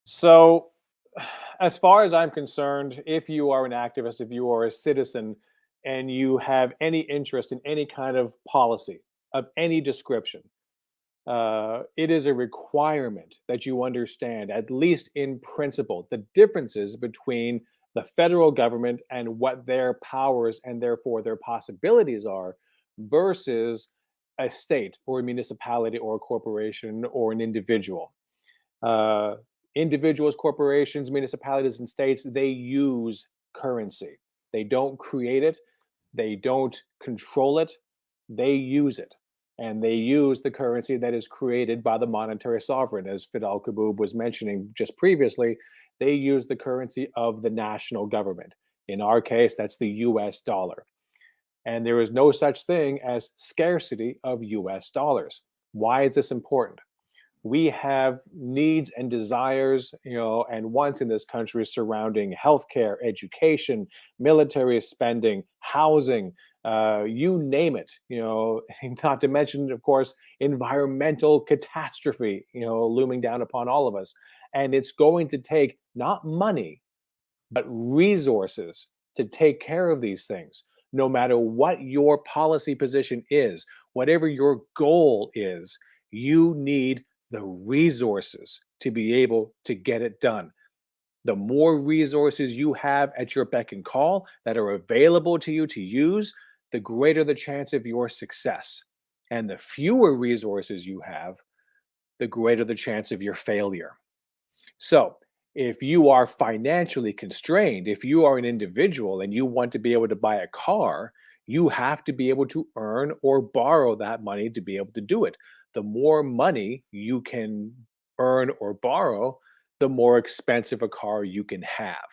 So, as far as I'm concerned, if you are an activist, if you are a citizen, and you have any interest in any kind of policy of any description, it is a requirement that you understand, at least in principle, the differences between the federal government and what their powers and therefore their possibilities are versus a state or a municipality or a corporation or an individual. uh, Individuals, corporations, municipalities, and states, they use currency. They don't create it, they don't control it, they use it. And they use the currency that is created by the monetary sovereign. As Fidel Kabub was mentioning just previously, they use the currency of the national government. In our case, that's the US dollar. And there is no such thing as scarcity of US dollars. Why is this important? We have needs and desires, and wants in this country surrounding healthcare, education, military spending, housing, you name it, not to mention, of course, environmental catastrophe, looming down upon all of us. And it's going to take not money, but resources to take care of these things, no matter what your policy position is, whatever your goal is. You need the resources to be able to get it done. The more resources you have at your beck and call that are available to you to use, the greater the chance of your success. And the fewer resources you have, the greater the chance of your failure. So, if you are financially constrained, if you are an individual and you want to be able to buy a car, you have to be able to earn or borrow that money to be able to do it. The more money you can earn or borrow, the more expensive a car you can have.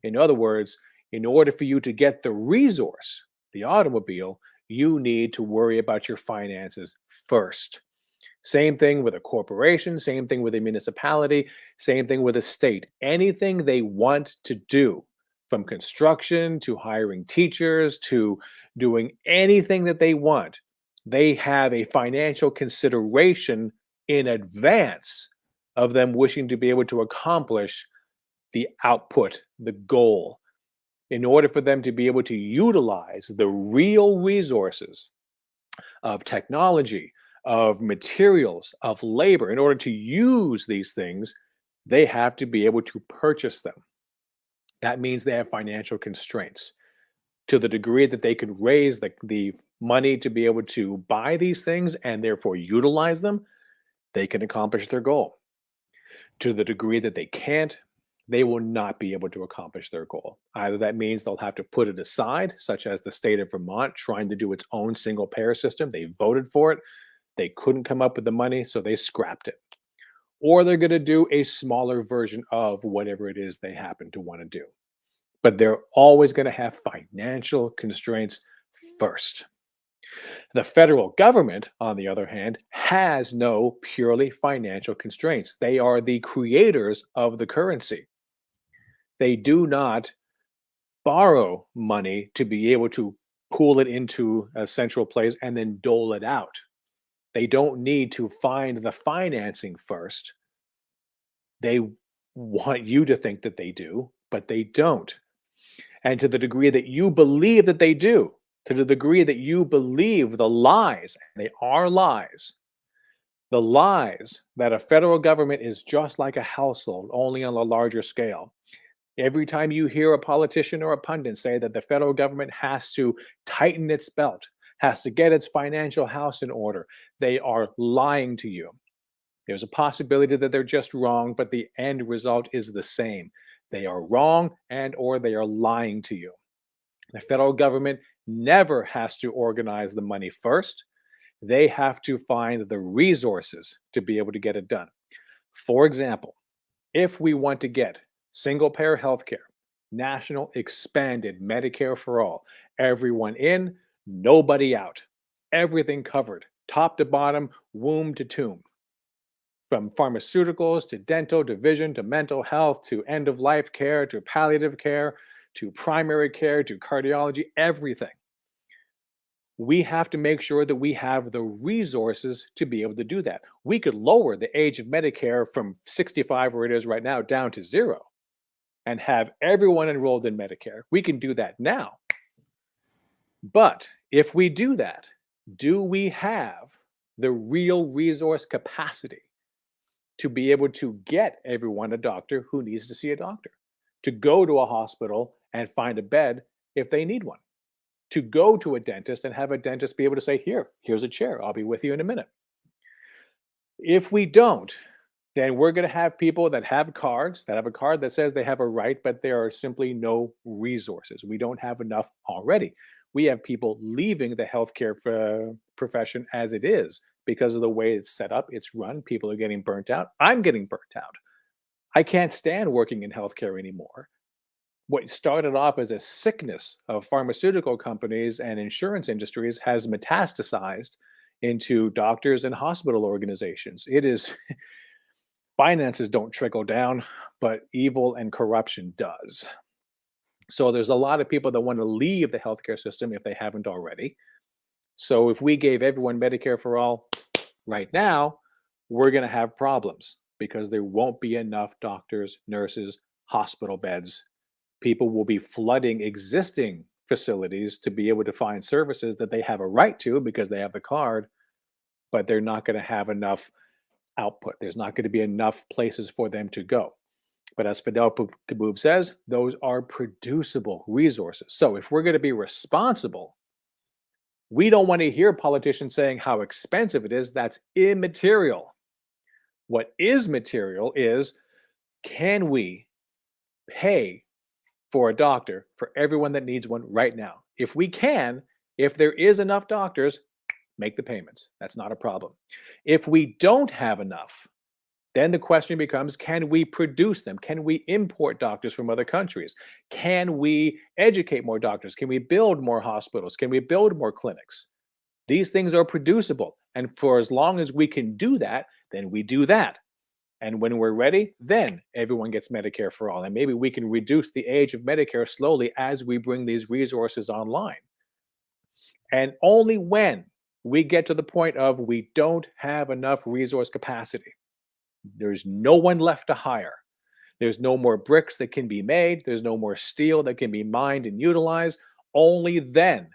In other words, in order for you to get the resource, the automobile, you need to worry about your finances first. Same thing with a corporation, same thing with a municipality, same thing with a state. Anything they want to do, from construction to hiring teachers to doing anything that they want, they have a financial consideration in advance of them wishing to be able to accomplish the output, the goal, in order for them to be able to utilize the real resources of technology, of materials, of labor. In order to use these things, they have to be able to purchase them. That means they have financial constraints. To the degree that they could raise the money to be able to buy these things and therefore utilize them, they can accomplish their goal. To the degree that they can't, they will not be able to accomplish their goal. Either that means they'll have to put it aside, such as the state of Vermont trying to do its own single payer system. They voted for it. They couldn't come up with the money, so they scrapped it. Or they're going to do a smaller version of whatever it is they happen to want to do. But they're always going to have financial constraints first. The federal government, on the other hand, has no purely financial constraints. They are the creators of the currency. They do not borrow money to be able to pool it into a central place and then dole it out. They don't need to find the financing first. They want you to think that they do, but they don't. And to the degree that you believe that they do, to the degree that you believe the lies, and they are lies, the lies that a federal government is just like a household, only on a larger scale. Every time you hear a politician or a pundit say that the federal government has to tighten its belt, has to get its financial house in order, they are lying to you. There's a possibility that they're just wrong, but the end result is the same. They are wrong and or they are lying to you. The federal government never has to organize the money first. They have to find the resources to be able to get it done. For example, if we want to get single payer healthcare, national expanded Medicare for all, everyone in, nobody out, everything covered, top to bottom, womb to tomb, from pharmaceuticals to dental to vision to mental health to end of life care to palliative care to primary care to cardiology, everything. We have to make sure that we have the resources to be able to do that. We could lower the age of Medicare from 65, where it is right now, down to 0 and have everyone enrolled in Medicare. We can do that now. But if we do that, do we have the real resource capacity to be able to get everyone a doctor who needs to see a doctor, to go to a hospital and find a bed if they need one, to go to a dentist and have a dentist be able to say, here's a chair, I'll be with you in a minute. If we don't, then we're going to have people that have cards, that have a card that says they have a right, but there are simply no resources. We don't have enough already. We have people leaving the healthcare profession as it is because of the way it's set up, it's run. People are getting burnt out. I'm getting burnt out. I can't stand working in healthcare anymore. What started off as a sickness of pharmaceutical companies and insurance industries has metastasized into doctors and hospital organizations. It is finances don't trickle down, but evil and corruption does. So there's a lot of people that want to leave the healthcare system if they haven't already. So if we gave everyone Medicare for all right now, we're going to have problems because there won't be enough doctors, nurses, hospital beds. People will be flooding existing facilities to be able to find services that they have a right to because they have the card, but they're not going to have enough output. There's not going to be enough places for them to go. But as Fidel Kaboub says, those are producible resources. So if we're going to be responsible, we don't want to hear politicians saying how expensive it is. That's immaterial. What is material is, can we pay for a doctor for everyone that needs one right now? If we can, if there is enough doctors, make the payments. That's not a problem. If we don't have enough, then the question becomes, can we produce them? Can we import doctors from other countries? Can we educate more doctors? Can we build more hospitals? Can we build more clinics? These things are producible. And for as long as we can do that, then we do that. And when we're ready, then everyone gets Medicare for all. And maybe we can reduce the age of Medicare slowly as we bring these resources online. And only when we get to the point of we don't have enough resource capacity, there's no one left to hire, there's no more bricks that can be made, there's no more steel that can be mined and utilized, only then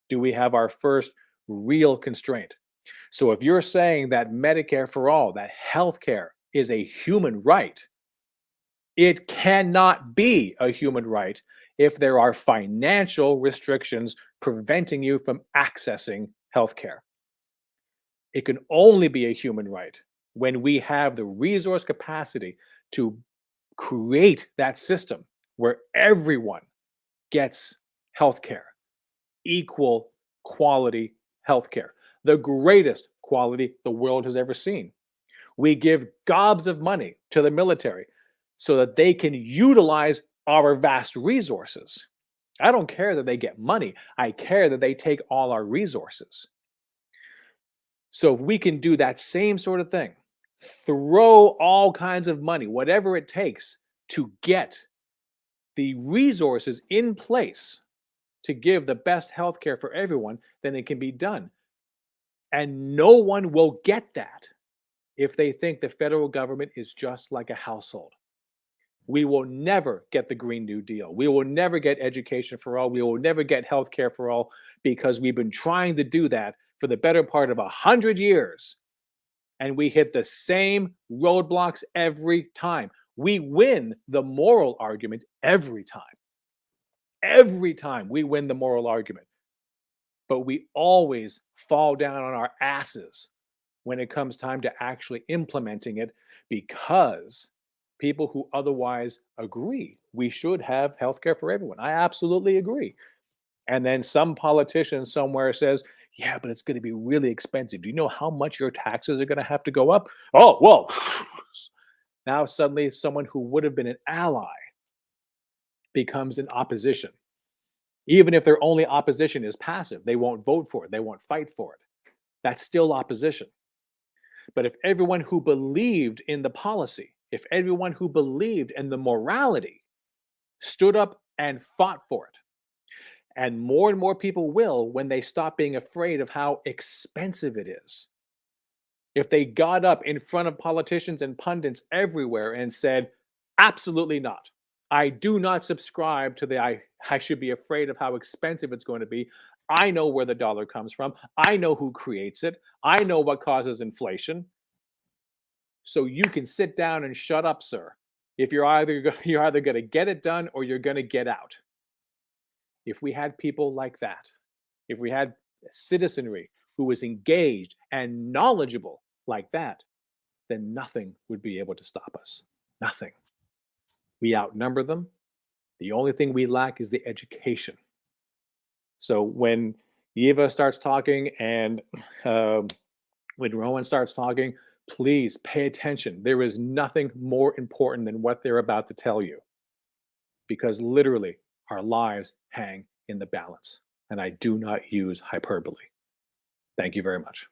do we have our first real constraint. So if you're saying that Medicare for all, that healthcare is a human right, it cannot be a human right if there are financial restrictions preventing you from accessing healthcare. It can only be a human right when we have the resource capacity to create that system where everyone gets healthcare, equal quality healthcare, the greatest quality the world has ever seen. We give gobs of money to the military so that they can utilize our vast resources. I don't care that they get money. I care that they take all our resources. So if we can do that same sort of thing, throw all kinds of money, whatever it takes, to get the resources in place to give the best healthcare for everyone, then it can be done. And no one will get that if they think the federal government is just like a household. We will never get the Green New Deal. We will never get education for all. We will never get healthcare for all because we've been trying to do that for the better part of 100 years. And we hit the same roadblocks every time. We win the moral argument every time. Every time we win the moral argument. But we always fall down on our asses when it comes time to actually implementing it, because people who otherwise agree we should have healthcare for everyone. I absolutely agree. And then some politician somewhere says, yeah, but it's going to be really expensive. Do you know how much your taxes are going to have to go up? Oh, well, now suddenly someone who would have been an ally becomes an opposition. Even if their only opposition is passive, they won't vote for it, they won't fight for it. That's still opposition. But if everyone who believed in the policy, if everyone who believed in the morality stood up and fought for it, And more people will when they stop being afraid of how expensive it is. If they got up in front of politicians and pundits everywhere and said, absolutely not. I do not subscribe to the I should be afraid of how expensive it's going to be. I know where the dollar comes from. I know who creates it. I know what causes inflation. So you can sit down and shut up, sir. If you're either going to get it done or you're going to get out. If we had people like that, if we had citizenry who was engaged and knowledgeable like that, then nothing would be able to stop us. Nothing. We outnumber them. The only thing we lack is the education. So when Eva starts talking and when Rowan starts talking, please pay attention. There is nothing more important than what they're about to tell you, because literally our lives hang in the balance. And I do not use hyperbole. Thank you very much.